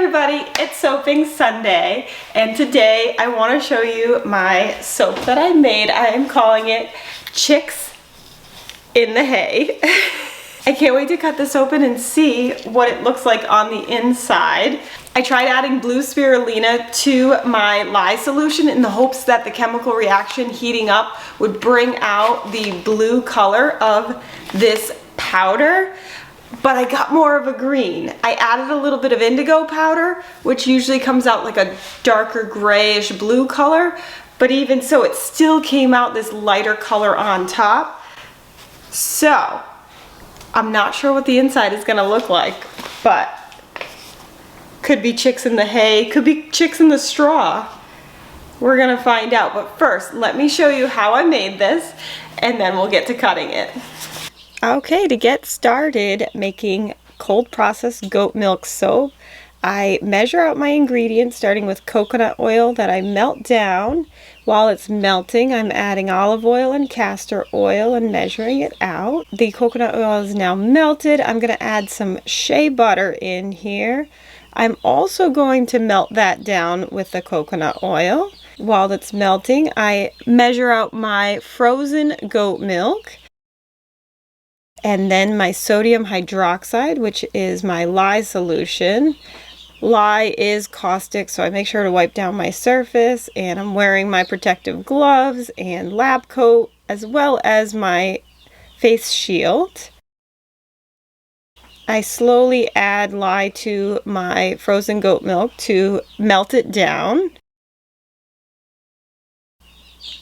everybody, it's Soaping Sunday, and today I want to show you my soap that I made. I am calling it Chicks in the Hay. I can't wait to cut this open and see what it looks like on the inside. I tried adding blue spirulina to my lye solution in the hopes that the chemical reaction heating up would bring out the blue color of this powder. But I got more of a green. I added a little bit of indigo powder, which usually comes out like a darker grayish blue color, but even so, it still came out this lighter color on top. So, I'm not sure what the inside is gonna look like, but could be chicks in the hay, could be chicks in the straw. We're gonna find out, but first, let me show you how I made this, and then we'll get to cutting it. Okay, to get started making cold processed goat milk soap, I measure out my ingredients starting with coconut oil that I melt down. While it's melting, I'm adding olive oil and castor oil and measuring it out. The coconut oil is now melted. I'm going to add some shea butter in here. I'm also going to melt that down with the coconut oil. While it's melting, I measure out my frozen goat milk. And then my sodium hydroxide, which is my lye solution. Lye is caustic, so I make sure to wipe down my surface, and I'm wearing my protective gloves and lab coat, as well as my face shield. I slowly add lye to my frozen goat milk to melt it down.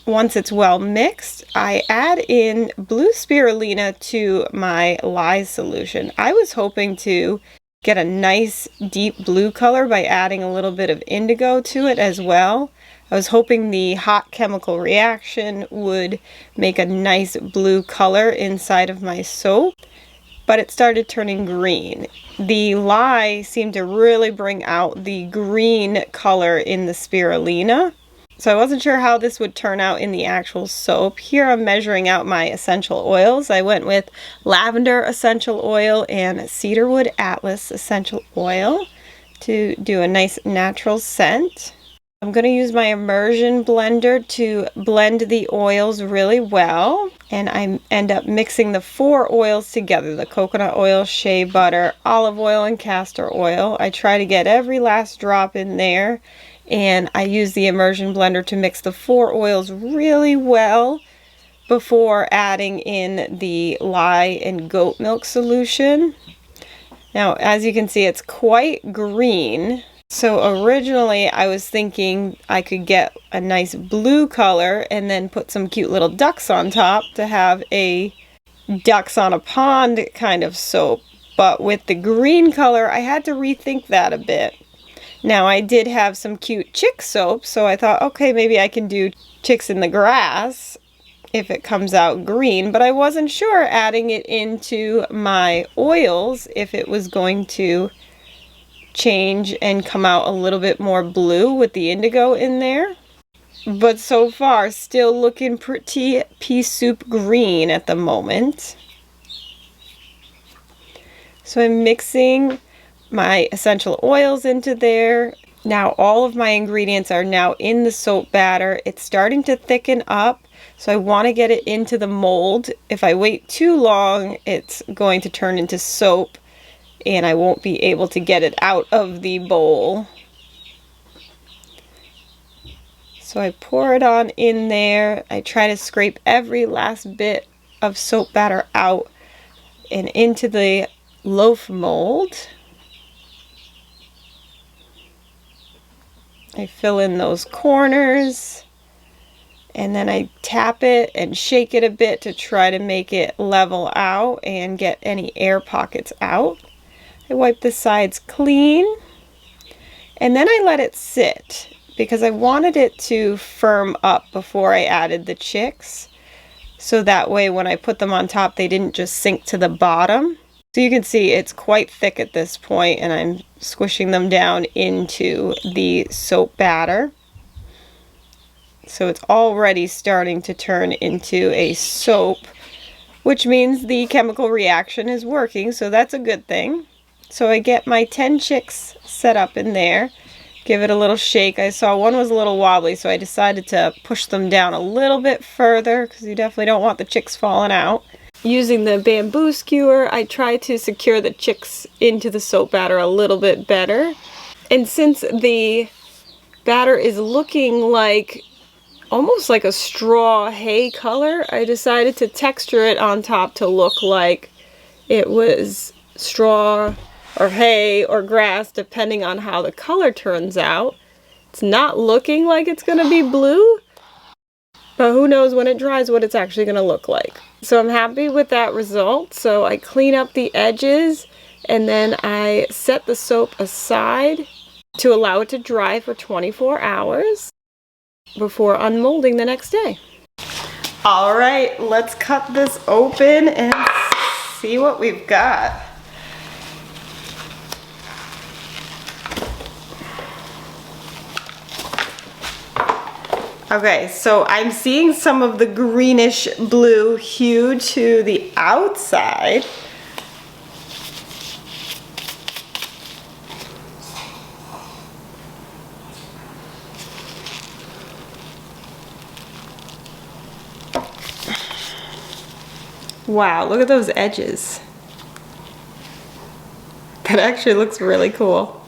Once it's well mixed, I add in blue spirulina to my lye solution. I was hoping to get a nice deep blue color by adding a little bit of indigo to it as well. I was hoping the hot chemical reaction would make a nice blue color inside of my soap, but it started turning green. The lye seemed to really bring out the green color in the spirulina. So I wasn't sure how this would turn out in the actual soap. Here I'm measuring out my essential oils. I went with lavender essential oil and cedarwood atlas essential oil to do a nice natural scent. I'm going to use my immersion blender to blend the oils really well. And I end up mixing the 4 oils together, the coconut oil, shea butter, olive oil, and castor oil. I try to get every last drop in there. And I use the immersion blender to mix the 4 oils really well before adding in the lye and goat milk solution. Now, as you can see, it's quite green. So originally I was thinking I could get a nice blue color and then put some cute little ducks on top to have a ducks on a pond kind of soap. But with the green color, I had to rethink that a bit. Now, I did have some cute chick soap, so I thought, okay, maybe I can do chicks in the grass if it comes out green, but I wasn't sure adding it into my oils if it was going to change and come out a little bit more blue with the indigo in there. But so far, still looking pretty pea soup green at the moment. So I'm mixing my essential oils into there. Now all of my ingredients are now in the soap batter. It's starting to thicken up, so I want to get it into the mold. If I wait too long, it's going to turn into soap and I won't be able to get it out of the bowl. So I pour it on in there. I try to scrape every last bit of soap batter out and into the loaf mold. I fill in those corners, and then I tap it and shake it a bit to try to make it level out and get any air pockets out. I wipe the sides clean, and then I let it sit because I wanted it to firm up before I added the chicks, so that way when I put them on top they didn't just sink to the bottom. So you can see it's quite thick at this point, and I'm squishing them down into the soap batter. So it's already starting to turn into a soap, which means the chemical reaction is working, so that's a good thing. So I get my 10 chicks set up in there, give it a little shake. I saw one was a little wobbly, so I decided to push them down a little bit further because you definitely don't want the chicks falling out. Using the bamboo skewer, I try to secure the chicks into the soap batter a little bit better. And since the batter is looking like almost like a straw hay color, I decided to texture it on top to look like it was straw or hay or grass, depending on how the color turns out. It's not looking like it's going to be blue, but who knows when it dries what it's actually going to look like. So I'm happy with that result. So I clean up the edges and then I set the soap aside to allow it to dry for 24 hours before unmolding the next day. All right, let's cut this open and see what we've got. Okay, so I'm seeing some of the greenish blue hue to the outside. Wow, look at those edges. That actually looks really cool.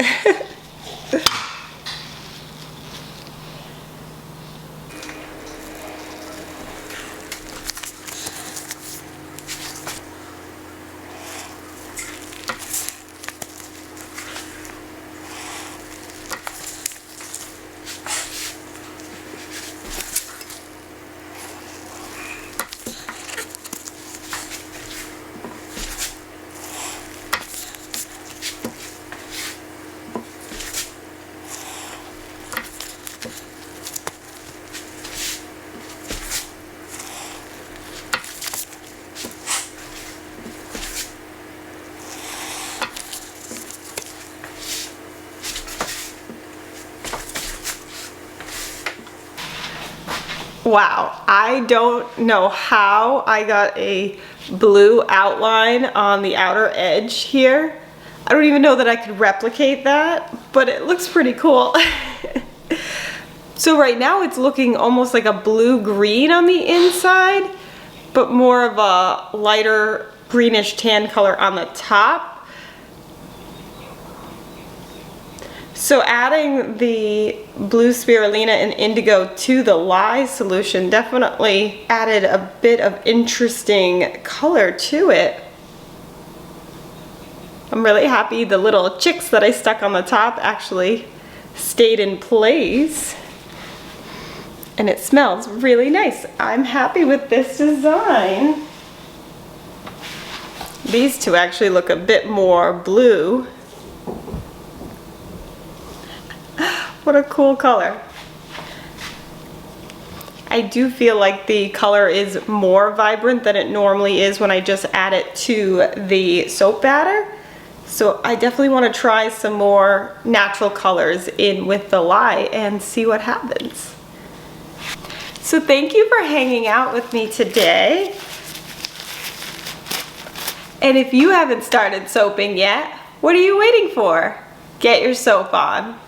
Wow, I don't know how I got a blue outline on the outer edge here. I don't even know that I could replicate that, but it looks pretty cool. So right now it's looking almost like a blue-green on the inside, but more of a lighter greenish tan color on the top. So adding the blue spirulina and indigo to the lye solution definitely added a bit of interesting color to it. I'm really happy the little chicks that I stuck on the top actually stayed in place. And it smells really nice. I'm happy with this design. These two actually look a bit more blue. What a cool color. I do feel like the color is more vibrant than it normally is when I just add it to the soap batter. So I definitely want to try some more natural colors in with the lye and see what happens. So thank you for hanging out with me today. And if you haven't started soaping yet, what are you waiting for? Get your soap on.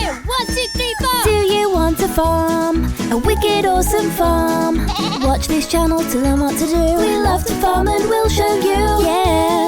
1, 2, 3, 4. Do you want to farm a wicked awesome farm? Watch this channel to learn what to do. We love to farm and we'll show you. Yeah.